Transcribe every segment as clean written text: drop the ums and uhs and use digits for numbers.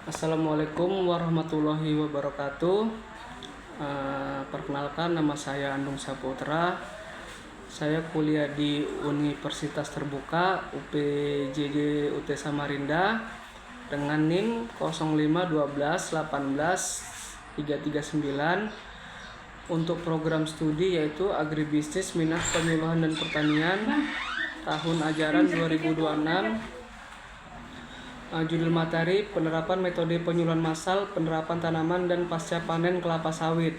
Assalamualaikum warahmatullahi wabarakatuh. Perkenalkan, nama saya Andung Saputra. Saya kuliah di Universitas Terbuka UPJJ UT Samarinda dengan NIM 0512181339 untuk program studi yaitu Agribisnis Minat Penyuluhan dan Pertanian tahun ajaran 2026. Judul materi penerapan metode penyuluhan massal, penerapan tanaman dan pasca panen kelapa sawit.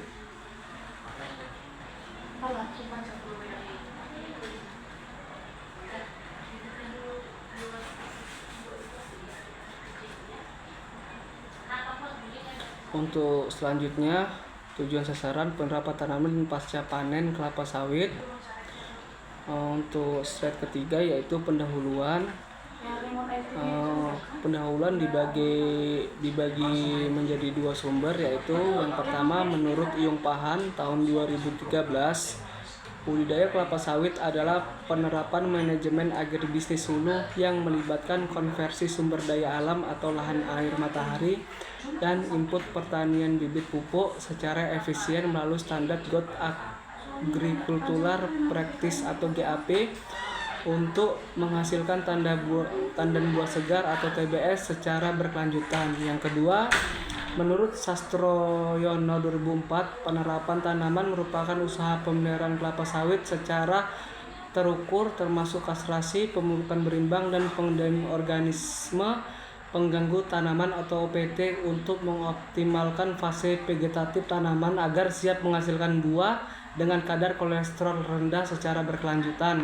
Untuk selanjutnya, tujuan sasaran penerapan tanaman dan pasca panen kelapa sawit. Untuk slide ketiga yaitu pendahuluan. Pendahuluan dibagi menjadi dua sumber, yaitu yang pertama menurut Iyung Pahan tahun 2013, budidaya kelapa sawit adalah penerapan manajemen agribisnis hulu yang melibatkan konversi sumber daya alam atau lahan air matahari dan input pertanian bibit pupuk secara efisien melalui standar Good Agricultural Practice atau GAP untuk menghasilkan tandan buah segar atau TBS secara berkelanjutan. Yang kedua, menurut Sastroyono 2004, penerapan tanaman merupakan usaha pemeliharaan kelapa sawit secara terukur termasuk kastrasi, pemupukan berimbang, dan pengendalian organisme pengganggu tanaman atau OPT untuk mengoptimalkan fase vegetatif tanaman agar siap menghasilkan buah dengan kadar kolesterol rendah secara berkelanjutan.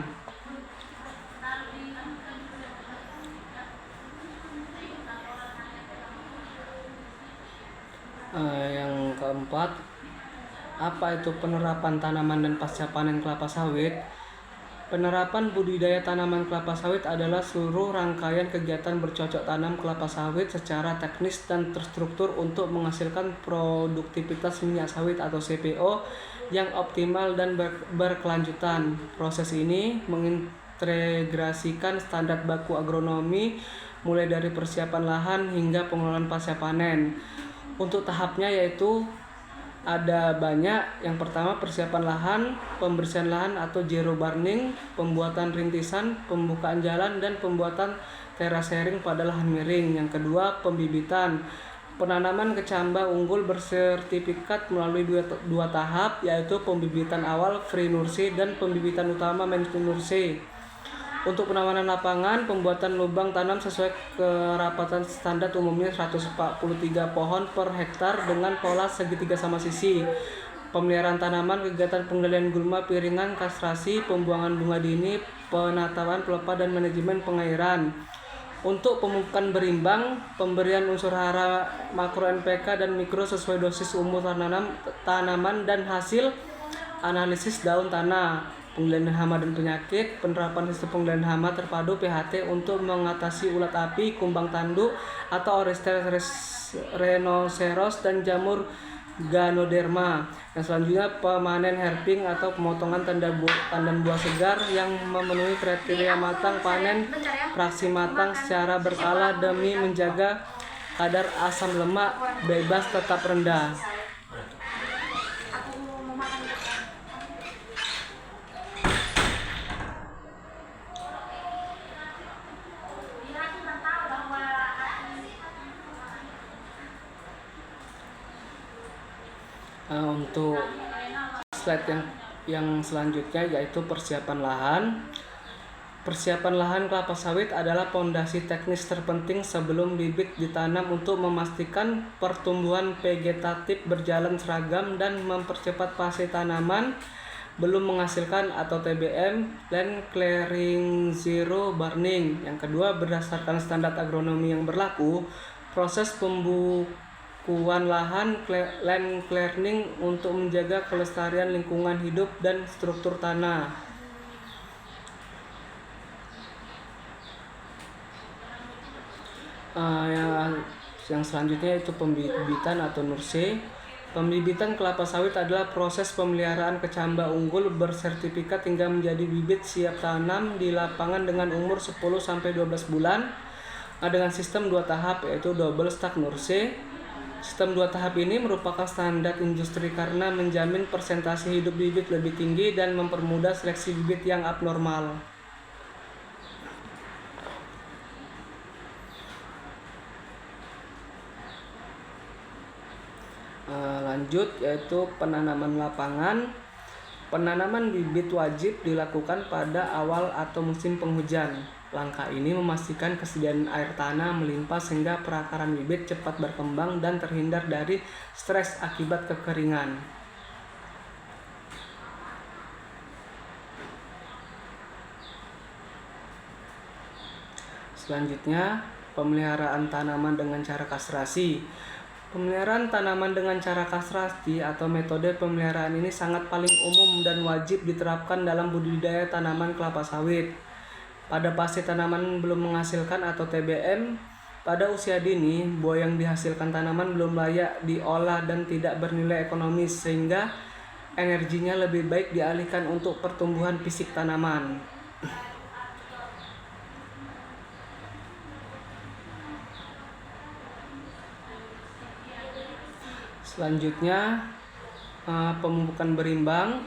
Yang keempat, apa itu penerapan tanaman dan pasca panen kelapa sawit? Penerapan budidaya tanaman kelapa sawit adalah seluruh rangkaian kegiatan bercocok tanam kelapa sawit secara teknis dan terstruktur untuk menghasilkan produktivitas minyak sawit atau CPO yang optimal dan berkelanjutan. Proses ini mengintegrasikan standar baku agronomi mulai dari persiapan lahan hingga pengelolaan pasca panen. Untuk tahapnya yaitu ada banyak. Yang pertama, persiapan lahan, pembersihan lahan atau zero burning, pembuatan rintisan, pembukaan jalan, dan pembuatan terasering pada lahan miring. Yang kedua, pembibitan. Penanaman kecamba unggul bersertifikat melalui dua tahap, yaitu pembibitan awal free nursery dan pembibitan utama main nursery. Untuk penanaman lapangan, pembuatan lubang tanam sesuai kerapatan standar umumnya 143 pohon per hektar dengan pola segitiga sama sisi. Pemeliharaan tanaman, kegiatan pengendalian gulma piringan, kastrasi, pembuangan bunga dini, penataan pelepah dan manajemen pengairan. Untuk pemupukan berimbang, pemberian unsur hara makro NPK dan mikro sesuai dosis umur tanaman dan hasil analisis daun tanah. Pengendalian hama dan penyakit, penerapan sistem pengendalian hama terpadu PHT untuk mengatasi ulat api, kumbang tanduk atau Oryctes rhinoceros dan jamur Ganoderma. Yang selanjutnya, pemanen herping atau pemotongan tandan buah segar yang memenuhi kriteria matang panen fraksi matang secara berkala demi menjaga kadar asam lemak bebas tetap rendah. Untuk slide yang selanjutnya yaitu persiapan lahan. Persiapan lahan kelapa sawit adalah fondasi teknis terpenting sebelum bibit ditanam untuk memastikan pertumbuhan vegetatif berjalan seragam dan mempercepat fase tanaman belum menghasilkan atau TBM, land clearing zero burning. Yang kedua, berdasarkan standar agronomi yang berlaku, proses pembukuan lahan land clearing untuk menjaga kelestarian lingkungan hidup dan struktur tanah. Yang selanjutnya itu pembibitan atau nurse. Pembibitan kelapa sawit adalah proses pemeliharaan kecamba unggul bersertifikat hingga menjadi bibit siap tanam di lapangan dengan umur 10-12 bulan. dengan sistem 2 tahap yaitu double stack nurse. Sistem 2 tahap ini merupakan standar industri karena menjamin persentase hidup bibit lebih tinggi dan mempermudah seleksi bibit yang abnormal. Lanjut yaitu penanaman lapangan. Penanaman bibit wajib dilakukan pada awal atau musim penghujan. Langkah ini memastikan kesediaan air tanah melimpah sehingga perakaran bibit cepat berkembang dan terhindar dari stres akibat kekeringan. Selanjutnya, pemeliharaan tanaman dengan cara kastrasi. Pemeliharaan tanaman dengan cara kastrasi atau metode pemeliharaan ini sangat paling umum dan wajib diterapkan dalam budidaya tanaman kelapa sawit. Pada fase tanaman belum menghasilkan atau TBM, pada usia dini, buah yang dihasilkan tanaman belum layak diolah dan tidak bernilai ekonomis sehingga energinya lebih baik dialihkan untuk pertumbuhan fisik tanaman. Selanjutnya, pemupukan berimbang.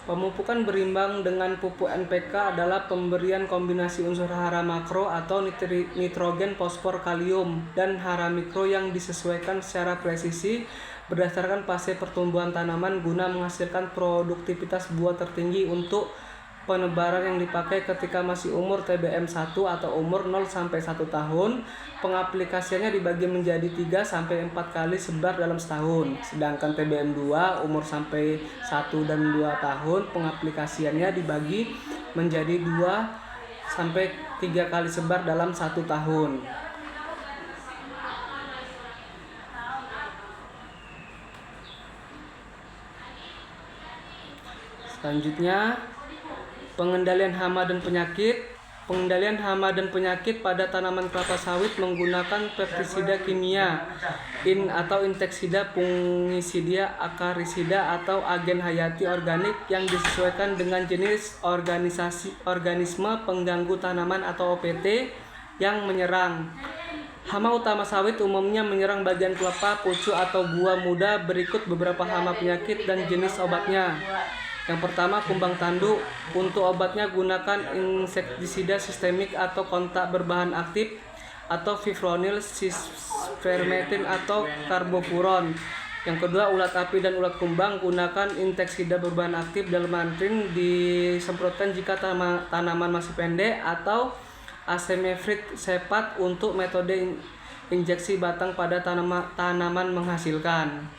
Pemupukan berimbang dengan pupuk NPK adalah pemberian kombinasi unsur hara makro atau nitrogen, fosfor, kalium, dan hara mikro yang disesuaikan secara presisi berdasarkan fase pertumbuhan tanaman guna menghasilkan produktivitas buah tertinggi untuk penebaran yang dipakai ketika masih umur TBM 1 atau umur 0-1 tahun. Pengaplikasiannya dibagi menjadi 3-4 kali sebar dalam setahun. Sedangkan TBM 2 umur sampai 1 dan 2 tahun pengaplikasiannya dibagi menjadi 2-3 kali sebar dalam 1 tahun. Selanjutnya, pengendalian hama dan penyakit. Pengendalian hama dan penyakit pada tanaman kelapa sawit menggunakan pestisida kimia, atau inseksida, fungisida, akarisida, atau agen hayati organik yang disesuaikan dengan jenis organisme pengganggu tanaman atau OPT yang menyerang. Hama utama sawit umumnya menyerang bagian kelapa, pucuk, atau buah muda. Berikut beberapa hama penyakit dan jenis obatnya. Yang pertama, kumbang tanduk. Untuk obatnya gunakan insektisida sistemik atau kontak berbahan aktif atau fipronil, spermetin, atau karbofuron. Yang kedua, ulat api dan ulat kumbang, gunakan insektisida berbahan aktif dalam antrin disemprotkan jika tanaman masih pendek, atau asemefrit sepat untuk metode injeksi batang pada tanaman menghasilkan.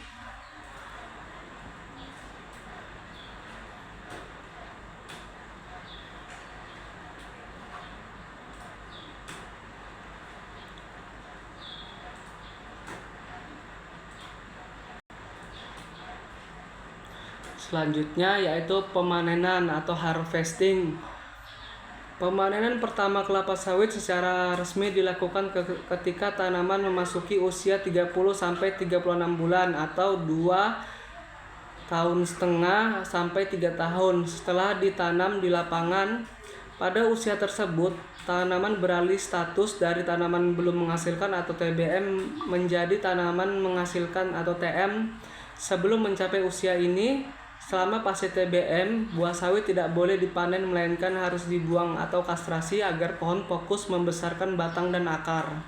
Selanjutnya yaitu pemanenan atau harvesting. Pemanenan pertama kelapa sawit secara resmi dilakukan ketika tanaman memasuki usia 30-36 bulan atau 2,5 tahun sampai 3 tahun setelah ditanam di lapangan. Pada usia tersebut, tanaman beralih status dari tanaman belum menghasilkan atau TBM menjadi tanaman menghasilkan atau TM. Sebelum mencapai usia ini, selama fase TBM, buah sawit tidak boleh dipanen melainkan harus dibuang atau kastrasi agar pohon fokus membesarkan batang dan akar.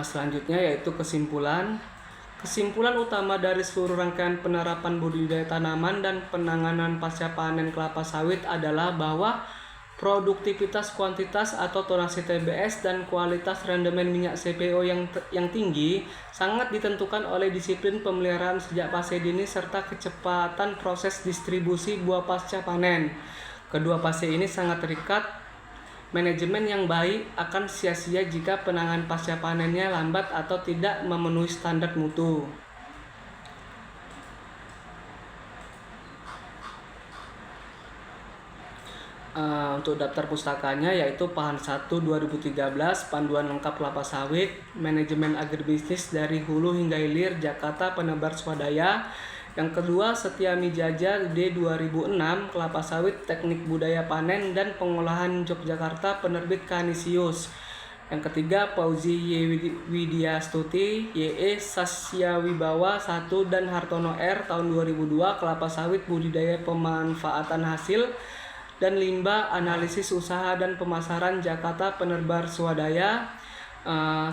Selanjutnya yaitu kesimpulan. Kesimpulan utama dari seluruh rangkaian penerapan budidaya tanaman dan penanganan pasca panen kelapa sawit adalah bahwa produktivitas kuantitas atau tonase TBS dan kualitas rendemen minyak CPO yang tinggi sangat ditentukan oleh disiplin pemeliharaan sejak fase dini serta kecepatan proses distribusi buah pasca panen. Kedua fase ini sangat terikat. Manajemen yang baik akan sia-sia jika penanganan pasca panennya lambat atau tidak memenuhi standar mutu. Untuk daftar pustakanya yaitu Pahan 1 2013, Panduan Lengkap Kelapa Sawit, Manajemen Agribisnis dari Hulu hingga Hilir, Jakarta, penebar swadaya. Yang kedua, Setia Mijaja D2006, kelapa sawit, teknik budaya panen dan pengolahan Yogyakarta, penerbit Kanisius. Yang ketiga, Fauzi Y. Widyastuti YE Sasyawibawa 1 dan Hartono R tahun 2002, kelapa sawit, budidaya, pemanfaatan hasil dan limbah, analisis usaha dan pemasaran Jakarta, penerbit Swadaya.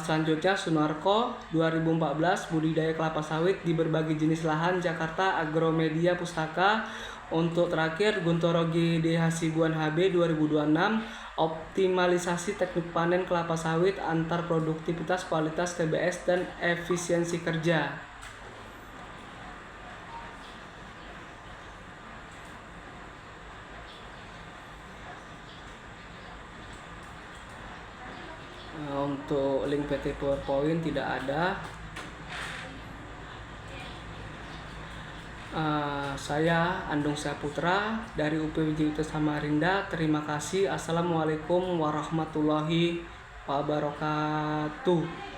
Selanjutnya Sunarko 2014, budidaya kelapa sawit di berbagai jenis lahan, Jakarta, Agromedia Pustaka. Untuk terakhir Guntoro GD Hasibuan HB 2026, optimalisasi teknik panen kelapa sawit, antar produktivitas, kualitas, TBS dan efisiensi kerja. Untuk link PT PowerPoint tidak ada. Saya Andung Saputra dari UPWJ Samarinda. Terima kasih. Assalamualaikum warahmatullahi wabarakatuh.